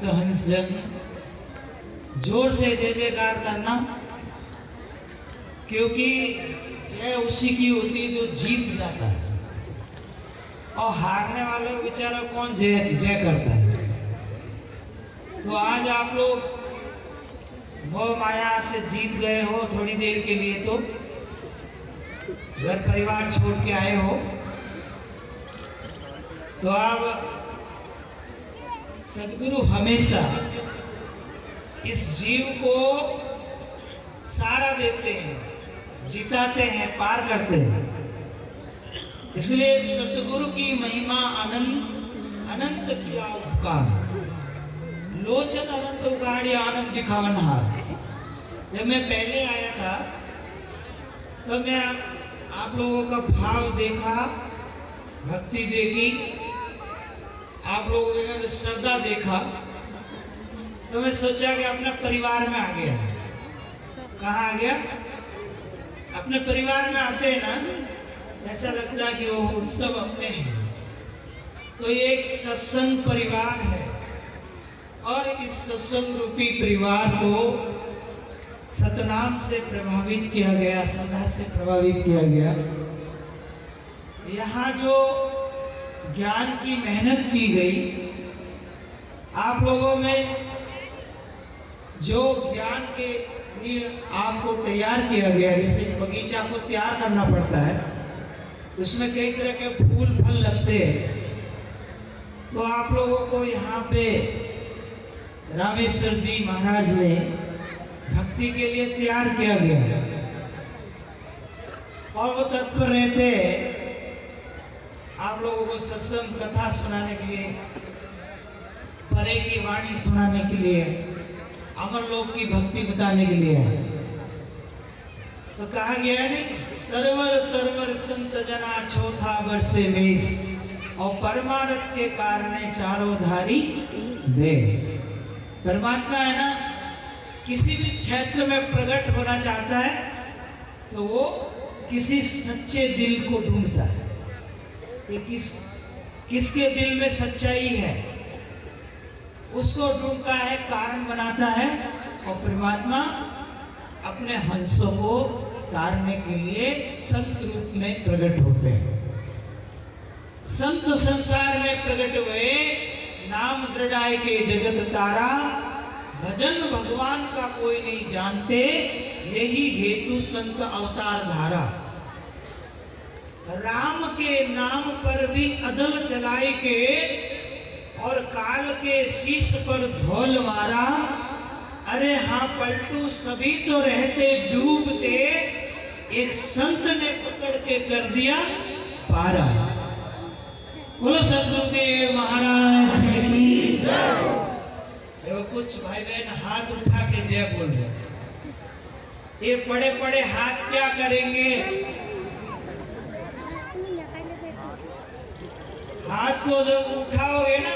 भक्त हंस जन जोर से जय जयकार करना, क्योंकि जय उसी की होती है जो जीत जाता है, और हारने वाले बेचारा कौन जय जय करता है। तो आज आप लोग मोह माया से जीत गए हो थोड़ी देर के लिए, तो घर परिवार छोड़ के आए हो, तो आप सदगुरु हमेशा इस जीव को सहारा देते हैं, जिताते हैं, पार करते हैं। इसलिए सतगुरु की महिमा अनंत अनंत किया उपकार, लोचन अनंत उगाड़ी आनंद दिखावनहार। जब मैं पहले आया था तो मैं आप लोगों का भाव देखा, भक्ति देखी, आप लोगों का श्रद्धा देखा, तो मैं सोचा कि अपने परिवार में आ गया। कहाँ आ गया? अपने परिवार में आते हैं ना, ऐसा लगता है कि वो सब अपने हैं। तो ये एक सत्संग परिवार है, और इस सत्संग रूपी परिवार को सतनाम से प्रभावित किया गया, सदा से प्रभावित किया गया। यहाँ जो ज्ञान की मेहनत की गई, आप लोगों में जो ज्ञान के लिए आपको तैयार किया गया, जैसे बगीचा को तैयार करना पड़ता है, उसमें कई तरह के फूल फल लगते हैं, तो आप लोगों को यहाँ पे रामेश्वर जी महाराज ने भक्ति के लिए तैयार किया गया, और वो तत्पर रहते हैं आप लोगों को सत्संग कथा सुनाने के लिए, परे की वाणी सुनाने के लिए, अमर लोक की भक्ति बताने के लिए। तो कहा गया है नहीं, सरवर तरवर संत जना चौथा वर्षे वेश, और परमार्थ के कारण चारों धारी दे। परमात्मा है ना, किसी भी क्षेत्र में प्रकट होना चाहता है तो वो किसी सच्चे दिल को ढूंढता है कि किसके दिल में सच्चाई है, उसको ढूंढता है, कारण बनाता है, और परमात्मा अपने हंसों को तारने के लिए संत रूप में प्रकट होते हैं। संत संसार में प्रकट हुए, नाम दृढ़ाए के जगत तारा, भजन भगवान का कोई नहीं जानते, यही हेतु संत अवतार धारा। राम के नाम पर भी अदल चलाए के, और काल के शीश पर धौल मारा। अरे हाँ पलटू सभी तो रहते डूबते, एक संत ने पकड़ के कर दिया पारा। बोलो सतगुरुदेव महाराज की जय। देखो कुछ भाई बहन हाथ उठा के जय बोल रहे, ये बड़े बड़े हाथ क्या करेंगे? हाथ को जब उठाओगे ना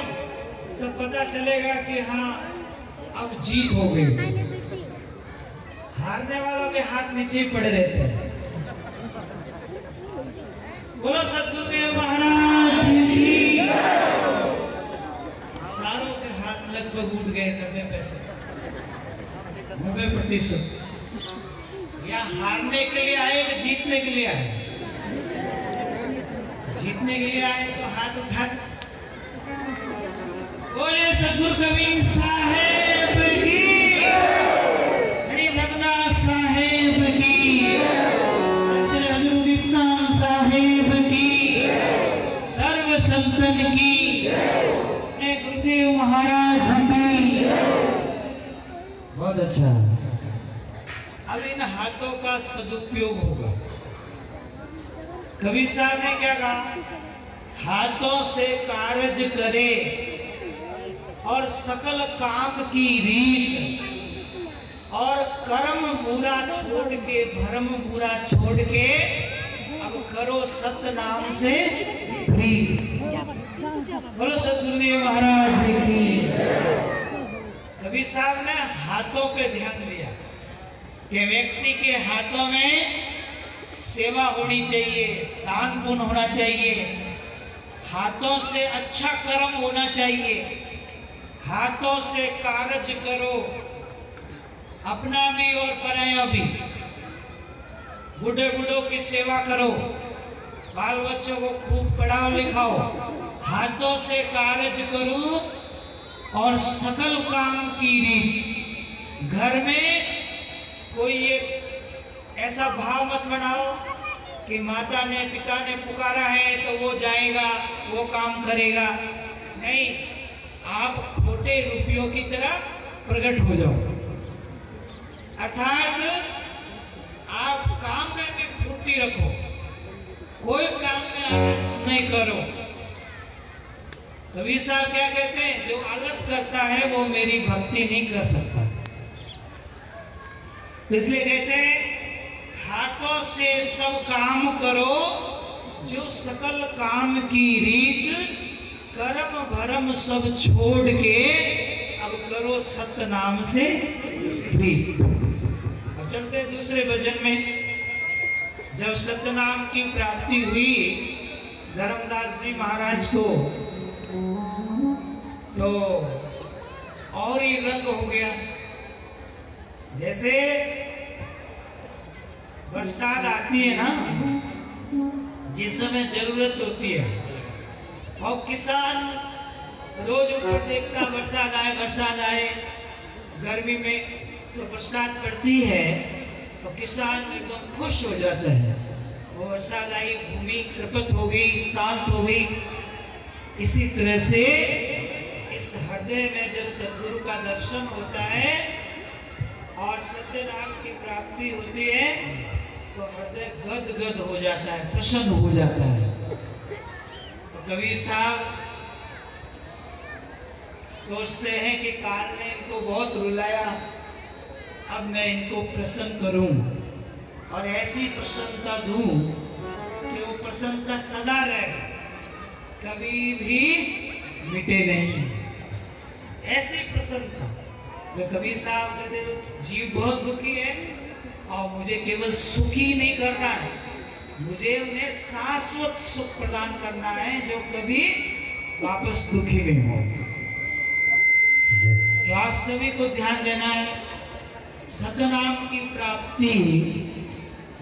तो पता चलेगा कि हाँ अब जीत हो गई। हारने वालों के हाथ नीचे ही पड़े रहते हैं। बोलो सतगुरुदेव महाराज की। सारों के हाथ लगभग उठ गए 90%। या हारने के लिए आए कि जीतने के लिए आए? जीतने के लिए आए तो हाथ उठा। बोले सतगुरु कबीर साहेब की, हरि रमदास साहेब की, श्री हजूर उदितनाम साहेब की, सर्व संतन की, अपने गुरुदेव महाराज की। बहुत अच्छा। अब इन हाथों का सदुपयोग होगा। कबीर साहब ने क्या कहा? हाथों से कारज करे और सकल काम की रीत, और कर्म बुरा छोड़ के, भरम बुरा छोड़ के, अब करो सत नाम से प्रीत। बोलो सतगुरुदेव महाराज की। कबीर साहब ने हाथों पे ध्यान दिया कि व्यक्ति के हाथों में सेवा होनी चाहिए, दान पुण्य होना चाहिए, हाथों से अच्छा कर्म होना चाहिए, हाथों से कारज करो, अपना भी और पराया भी। बूढ़े बूढ़ों की सेवा करो, बाल बच्चों को खूब पढ़ाओ लिखाओ, हाथों से कारज करो और सकल काम की रीत। घर में कोई ये ऐसा भाव मत बनाओ कि माता ने पिता ने पुकारा है तो वो जाएगा, वो काम करेगा। नहीं, आप खोटे रुपयों की तरह प्रकट हो जाओ। अर्थात आप काम में भी फुर्ती रखो, कोई काम में आलस नहीं करो। कबीर साहब क्या कहते हैं, जो आलस करता है वो मेरी भक्ति नहीं कर सकता। इसलिए कहते हैं हाथों से सब काम करो, जो सकल काम की रीत। कर्म भरम सब छोड़ के अब करो सत्य नाम से प्रीत। अब चलते दूसरे भजन में। जब सतनाम की प्राप्ति हुई धर्मदास जी महाराज को, तो और ही रंग हो गया। जैसे बरसात आती है ना, जिस समय जरूरत होती है, और किसान रोज ऊपर देखता बरसात आए। गर्मी में तो बरसात पड़ती है तो किसान एकदम खुश हो जाता है। वो बरसात आई, भूमि कृपत हो गई, शांत हो गई। इसी तरह से इस हृदय में जब सद्गुरु का दर्शन होता है और सत्य नाम की प्राप्ति होती है तो हृदय गदगद हो जाता है, प्रसन्न हो जाता है। तो कबीर साहब सोचते हैं कि काल ने इनको बहुत रुलाया, अब मैं इनको प्रसन्न करूं और ऐसी प्रसन्नता दूं कि वो प्रसन्नता सदा रहे, कभी भी मिटे नहीं। ऐसी प्रसन्नता। तो कबीर साहब कहते जीव बहुत दुखी है और मुझे केवल सुखी नहीं करना है, मुझे उन्हें शाश्वत सुख प्रदान करना है जो कभी वापस दुखी नहीं हो। तो आप सभी को ध्यान देना है। सतनाम की प्राप्ति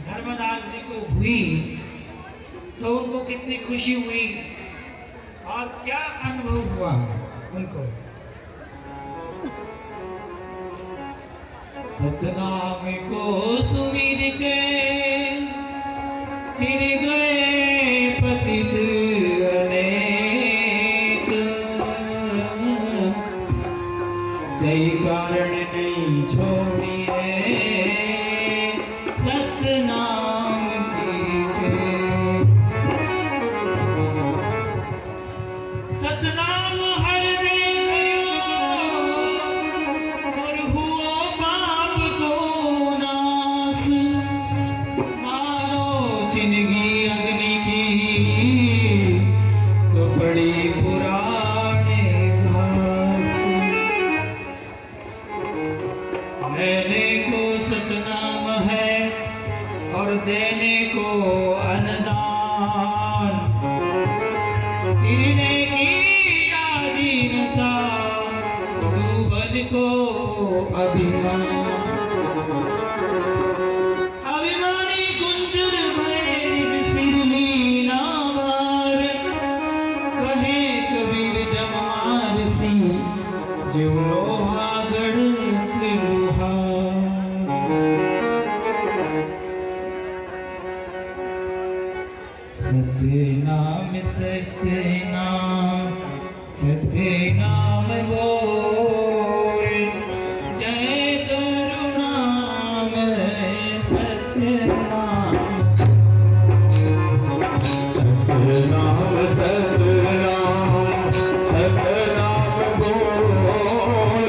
धर्मदास जी को हुई तो उनको कितनी खुशी हुई और क्या अनुभव हुआ उनको। सतनाम को सुमिर के फिर गए पतित अनेक, कई कारण नहीं छोड़ी है सतनाम की। सतनाम हर दे और हुआ पाप को नाश, मारो जिंदगी अग्नि की तो बड़ी पुराने घास। लेने को सतनाम है और देने को अन्नदान, गिरने की आधीनता डूबन को अभिमान। अभिमानी कुंजर में निज सिर लीना भार, कहे कबीर जमार सी जो लोहा गढ़ते लोहार। सतनाम सतनाम सतनाम बोल, जय करुणाम सतनाम। सतनाम सतनाम सतनाम बोल,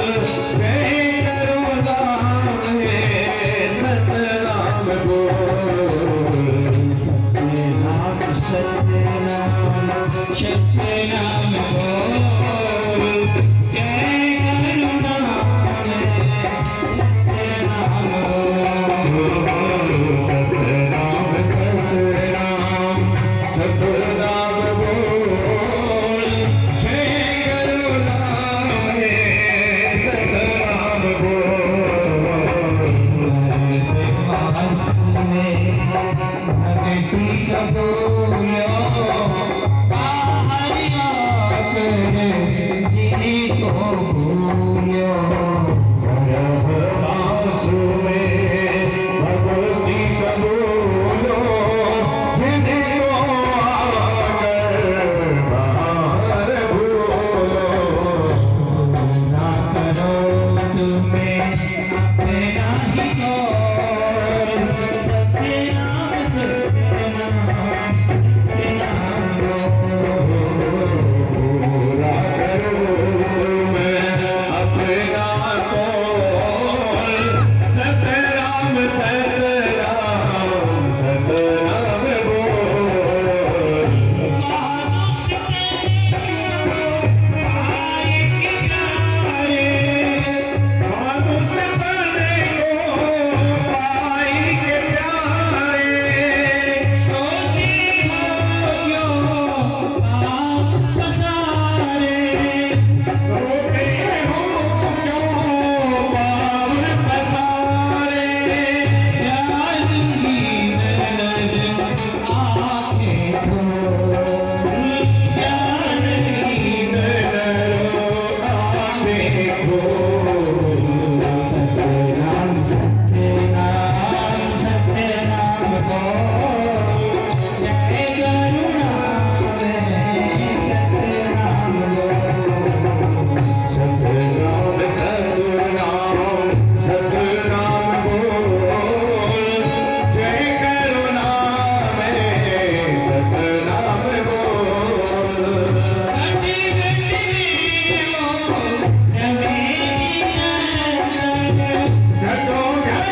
Jai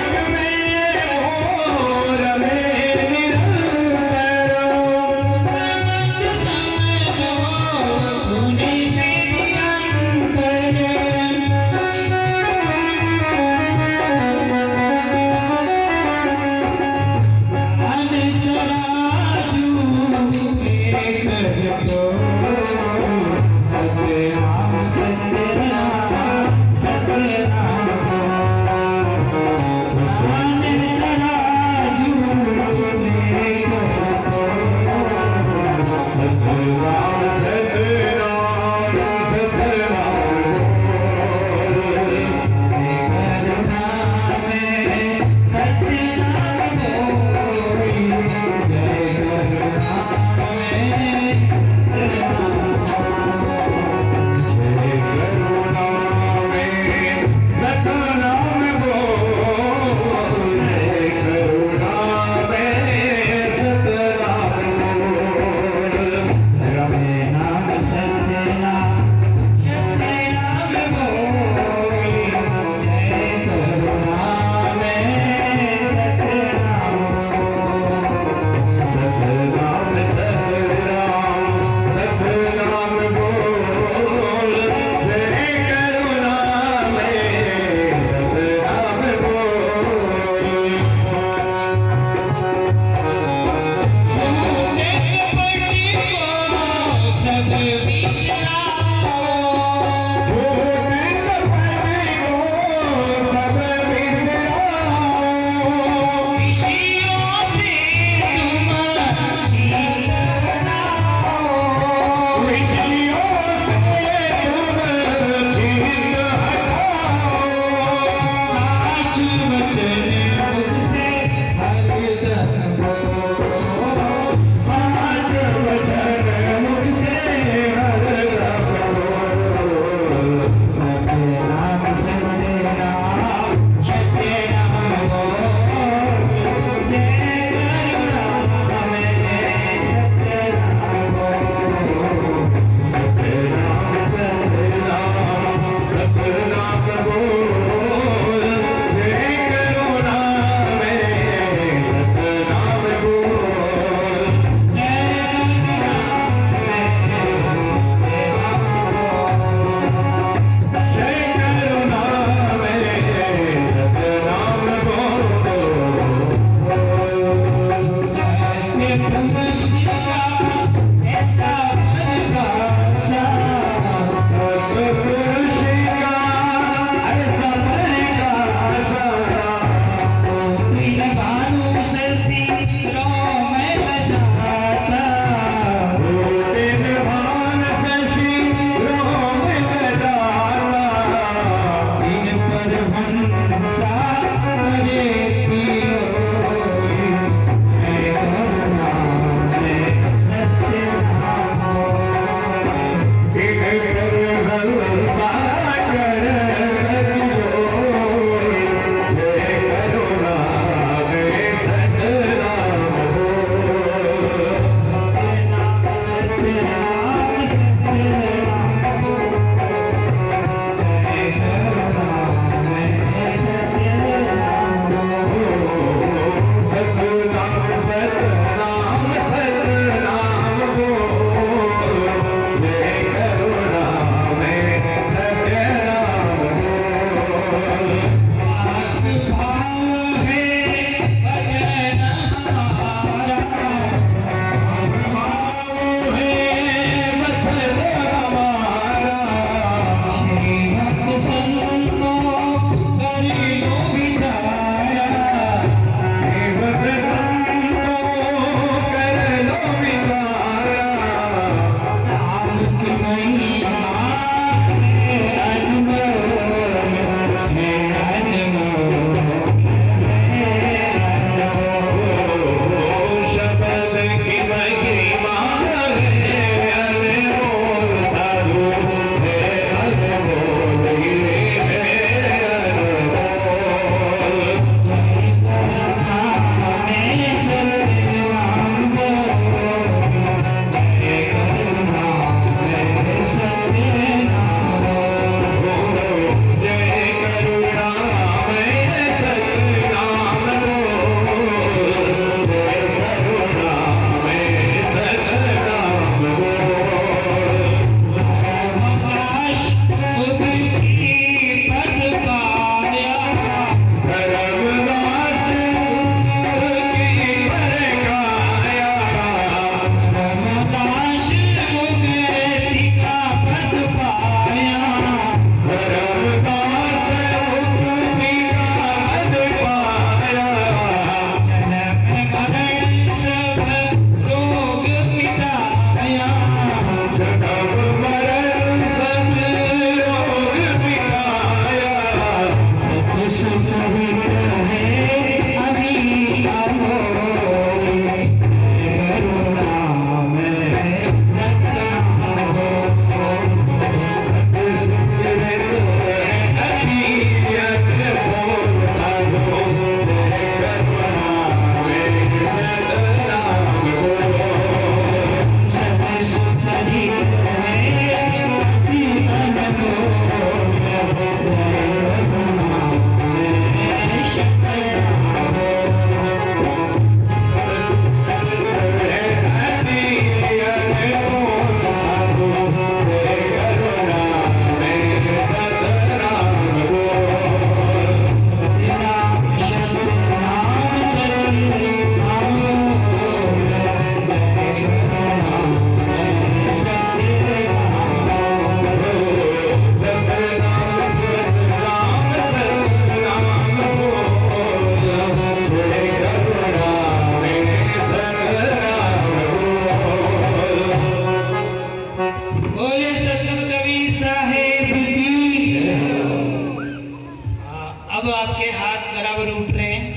आपके हाथ बराबर उठ रहे हैं।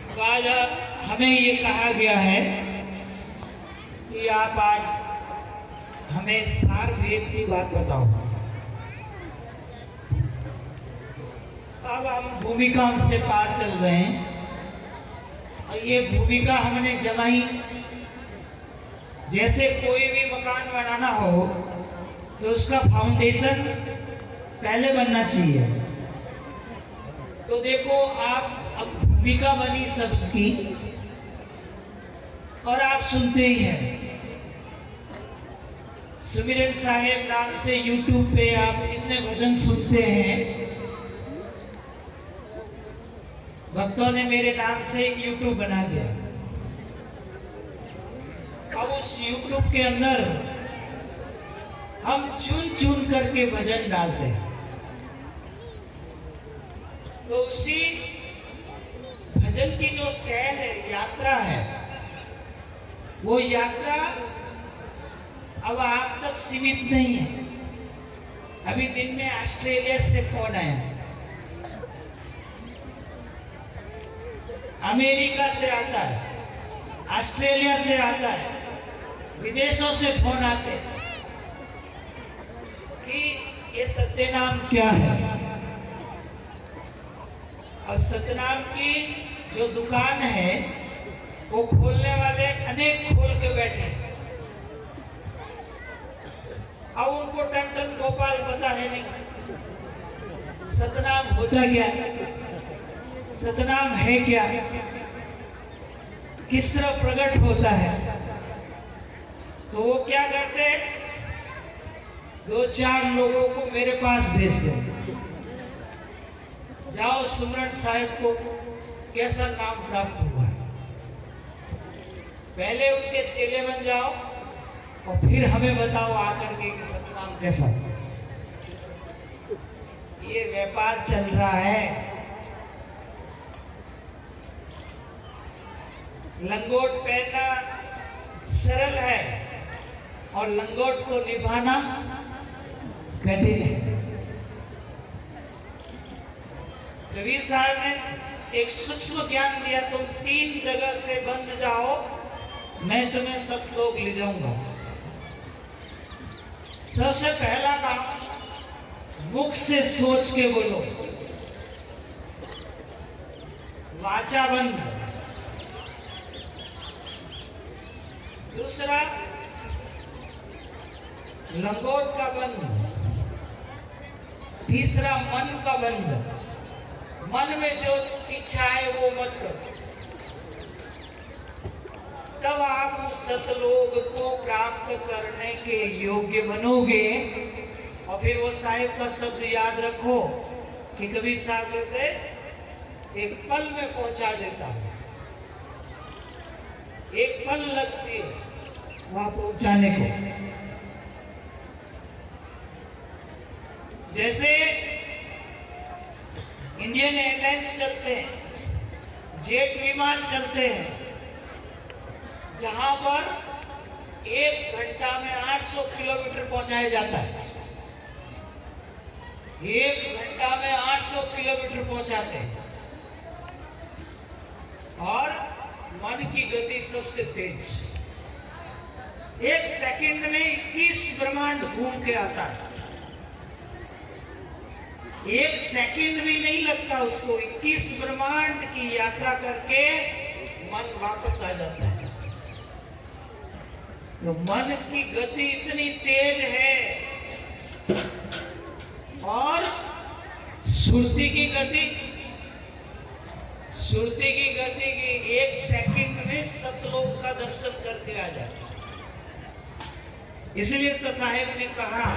तो आज हमें ये कहा गया है कि आप आज हमें सार भेद की बात बताओ। अब हम भूमिका से पार चल रहे हैं और ये भूमिका हमने जमाई। जैसे कोई भी मकान बनाना हो तो उसका फाउंडेशन पहले बनना चाहिए। तो देखो आप अब भूमिका बनी शब्द की और आप सुनते ही हैं। सुमिरन साहेब नाम से YouTube पे आप कितने भजन सुनते हैं। भक्तों ने मेरे नाम से YouTube बना दिया। अब उस YouTube के अंदर हम चुन चुन करके भजन डालते हैं। तो उसी भजन की जो सैल है, यात्रा है, वो यात्रा अब आप तक सीमित नहीं है। अभी दिन में ऑस्ट्रेलिया से फोन आया, अमेरिका से आता है, ऑस्ट्रेलिया से आता है, विदेशों से फोन आते कि ये सत्यनाम क्या है। और सत्यनाम की जो दुकान है वो खोलने वाले अनेक खोल के बैठे। अब उनको टन गोपाल पता है नहीं सतनाम होता क्या, सतनाम है क्या, किस तरह प्रकट होता है। तो वो क्या करते, दो चार लोगों को मेरे पास भेजते, जाओ सुमरन साहिब को कैसा नाम प्राप्त हुआ है, पहले उनके चेले बन जाओ और फिर हमें बताओ आकर के कि सतनाम कैसा। ये व्यापार चल रहा है। लंगोट पहनना सरल है और लंगोट को निभाना कठिन है। कबीर साहब ने एक सूक्ष्म ज्ञान दिया, तुम 3 जगह से बंध जाओ, मैं तुम्हें सतलोक ले जाऊंगा। सबसे पहला काम, मुख से सोच के बोलो, वाचा बंद। दूसरा, लंगोट का बंद। तीसरा, मन का बंद। मन में जो इच्छा है वो मत करो, तब आप उस सतलोक को प्राप्त करने के योग्य बनोगे। और फिर वो साहिब का शब्द याद रखो कि कभी साहब कहते, एक पल में पहुंचा देता हूं, एक पल लगती है वहां पहुंचाने को। जैसे इंडियन एयरलाइंस चलते हैं, जेट विमान चलते हैं, जहां पर 1 घंटा में 800 किलोमीटर पहुंचाया जाता है। 1 घंटा में 800 किलोमीटर पहुंचाते हैं। और मन की गति सबसे तेज, 1 सेकंड में 21 ब्रह्मांड घूम के आता है। 1 सेकंड भी नहीं लगता उसको, 21 ब्रह्मांड की यात्रा करके मन वापस आ जाता है। तो मन की गति इतनी तेज है और सुरती की गति की 1 सेकंड में सतलोक का दर्शन करके आ जाता है। इसलिए तो साहेब ने कहा,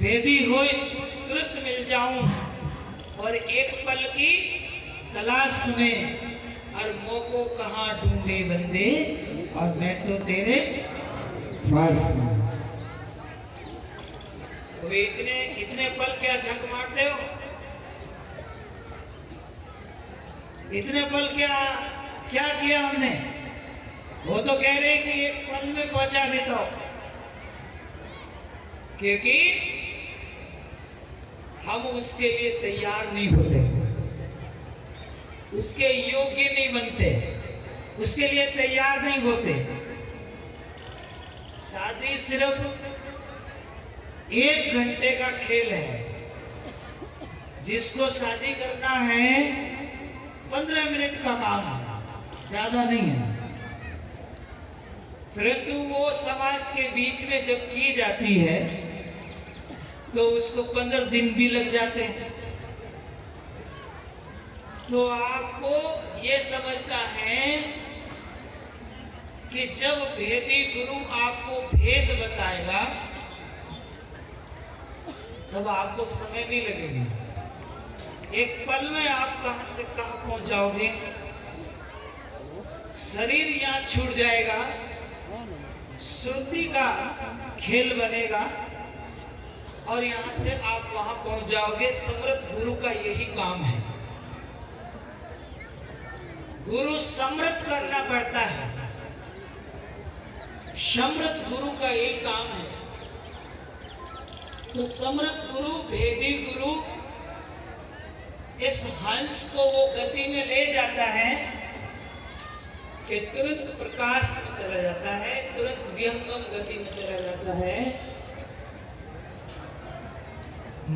बेबी होए तुरंत मिल जाऊं और एक पल की तलाश में, और मोको कहां ढूंढे बंदे, और मैं तो तेरे पास हूं। तो इतने पल क्या झक मारते हो, इतने पल क्या किया हमने। वो तो कह रहे कि 1 पल में पहुंचा देता हूं, क्योंकि हम उसके लिए तैयार नहीं होते, उसके योग्य नहीं बनते, उसके लिए तैयार नहीं होते। शादी सिर्फ 1 घंटे का खेल है। जिसको शादी करना है 15 मिनट का काम है, ज्यादा नहीं है। परंतु वो समाज के बीच में जब की जाती है तो उसको 15 दिन भी लग जाते हैं। तो आपको ये समझना है कि जब भेदी गुरु आपको भेद बताएगा तब आपको समय नहीं लगेगी। एक पल में आप कहां से कहां पहुंच जाओगे। शरीर यहां छूट जाएगा, श्रुति का खेल बनेगा और यहां से आप वहां पहुंच जाओगे। समर्थ गुरु का यही काम है। गुरु समर्थ करना पड़ता है। समर्थ गुरु का यही काम है। तो समर्थ गुरु, भेदी गुरु इस हंस को वो गति में ले जाता है कि तुरंत प्रकाश में चला जाता है, तुरंत विहंगम गति में चला जाता है,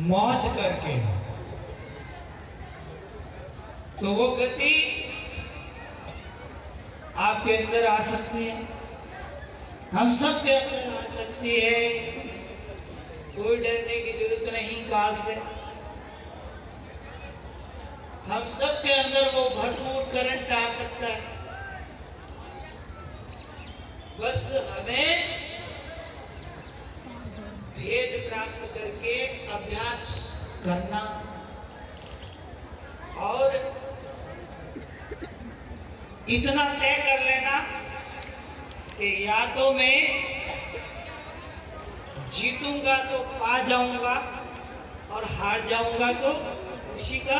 मौज करके। तो वो गति आपके अंदर आ सकती है, हम सब के अंदर आ सकती है। कोई डरने की जरूरत नहीं काल से। हम सब के अंदर वो भरपूर करंट आ सकता है। बस हमें भेद प्राप्त करके अभ्यास करना और इतना तय कर लेना कि या तो मैं जीतूंगा तो पा जाऊंगा और हार जाऊंगा तो उसी का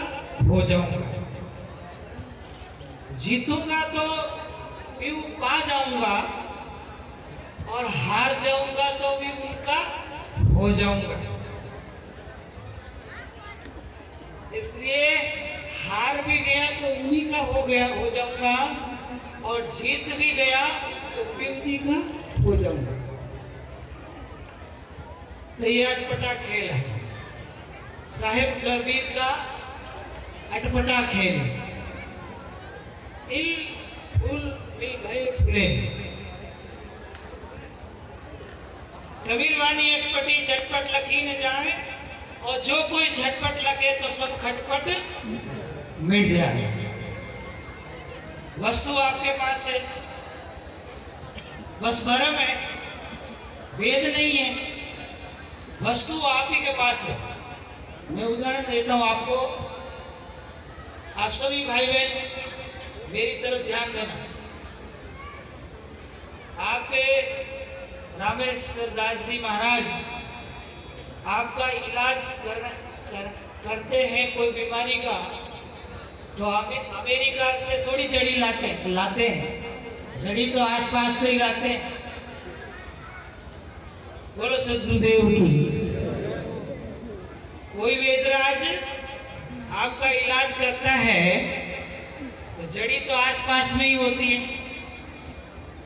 हो जाऊंगा। जीतूंगा तो भी पा जाऊंगा और हार जाऊंगा तो भी उनका हो जाऊंगा। इसलिए हार भी गया तो उन्हीं का हो जाऊंगा और जीत भी गया तो पीऊ जी का हो जाऊंगा। तो ये अटपटा खेल है, साहेब कबीर का अटपटा खेल। इल फूल मिल भय फूले। कबीर वाणी अटपटी झटपट लखी न जाए, और जो कोई झटपट लगे तो सब खटपट मिट जाए। वस्तु आपके पास है, बस भरम है, भेद नहीं है। वस्तु आप ही के पास है। मैं उदाहरण देता हूं आपको। आप सभी भाई बहन मेरी तरफ ध्यान देना। आपके रामेश्वर दास जी महाराज आपका इलाज करते हैं कोई बीमारी का, तो हमें अमेरिका से थोड़ी जड़ी लाते हैं। जड़ी तो आसपास से ही लाते हैं। बोलो सदगुरुदेव की। कोई वेदराज आपका इलाज करता है तो जड़ी तो आसपास में ही होती है।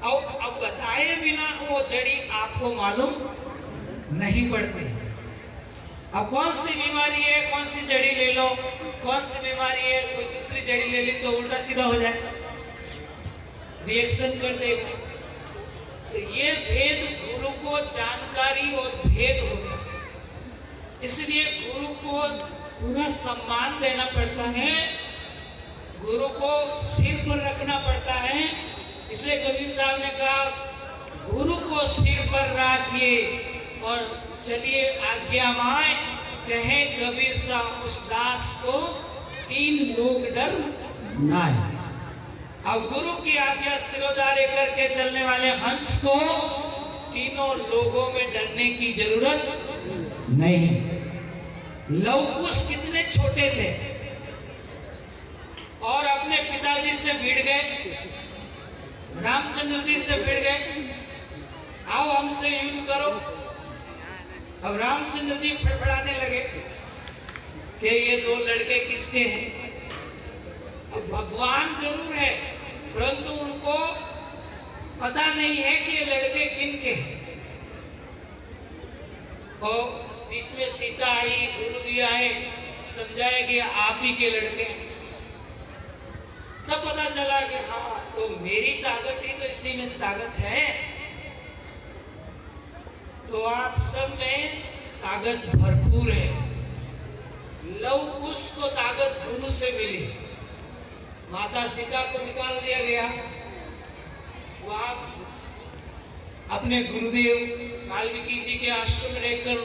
और अब बताए बिना वो जड़ी आपको मालूम नहीं पड़ती। अब कौन सी बीमारी है, कौन सी जड़ी ले लो, कौन सी बीमारी है, कोई दूसरी जड़ी ले ली तो उल्टा सीधा हो जाए, रिएक्शन कर देगा। तो ये भेद गुरु को जानकारी और भेद होता है। इसलिए गुरु को पूरा सम्मान देना पड़ता है, गुरु को सिर पर रखना पड़ता है। इसलिए कबीर साहब ने कहा, गुरु को सिर पर रखिए और चलिए आज्ञा माए। कहे कबीर साहब उस दास को 3 लोग डर ना है। अब गुरु की आज्ञा सिरोधार्य करके चलने वाले हंस को तीनों लोगों में डरने की जरूरत नहीं। लवकुश कितने छोटे थे और अपने पिताजी से भिड़ गए, रामचंद्र जी से भिड़ गए, आओ हमसे युद्ध करो। अब रामचंद्र जी फड़फड़ाने लगे, कि ये दो लड़के किसके हैं। अब भगवान जरूर है, परंतु उनको पता नहीं है कि ये लड़के किन के हैं। तो बीच में सीता आई, गुरु जी आए, समझाया कि आप ही के लड़के हैं। तब पता चला कि हाँ, तो मेरी ताकत ही तो इसी में ताकत है। तो आप सब में ताकत भरपूर है। लव कुश को ताकत गुरु से मिली, माता सीता को निकाल दिया गया। वहां अपने गुरुदेव वाल्मीकि जी के आश्रम में रहकर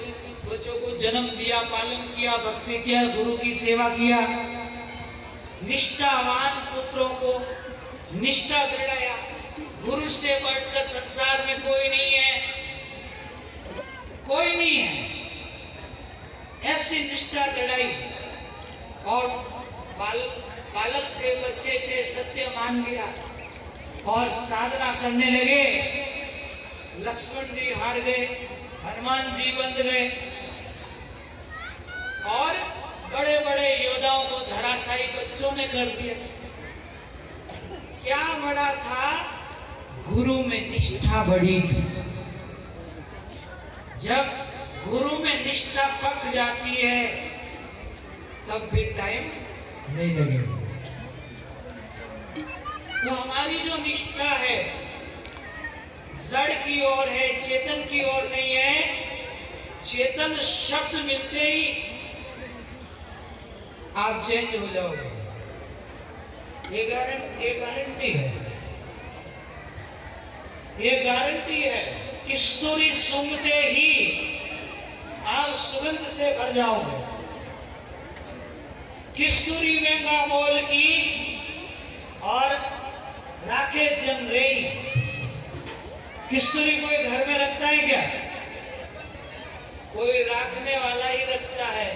बच्चों को जन्म दिया, पालन किया, भक्ति किया, गुरु की सेवा किया। निष्ठावान पुत्रों को निष्ठा दृढ़ाया। गुरु से बढ़कर संसार में कोई नहीं है, कोई नहीं है। ऐसी निष्ठा दृढ़ाई और बालक थे, बच्चे थे, सत्य मान लिया और साधना करने लगे। लक्ष्मण जी हार गए, हनुमान जी बंध गए और बड़े बड़े योद्धाओं को धराशायी बच्चों ने कर दिया। क्या बड़ा था? गुरु में निष्ठा बड़ी थी। जब गुरु में निष्ठा पक जाती है तब फिर टाइम नहीं लगेगा। तो हमारी जो निष्ठा है जड़ की ओर है, चेतन की ओर नहीं है। चेतन शब्द मिलते ही आप चेंज हो जाओगे, ये गारंटी है, ये गारंटी है। किस्तूरी सूंघते ही आप सुगंध से भर जाओगे। किस्तूरी वेंगा बोल की और राखे जन रेई। किस्तूरी कोई घर में रखता है क्या? कोई राखने वाला ही रखता है।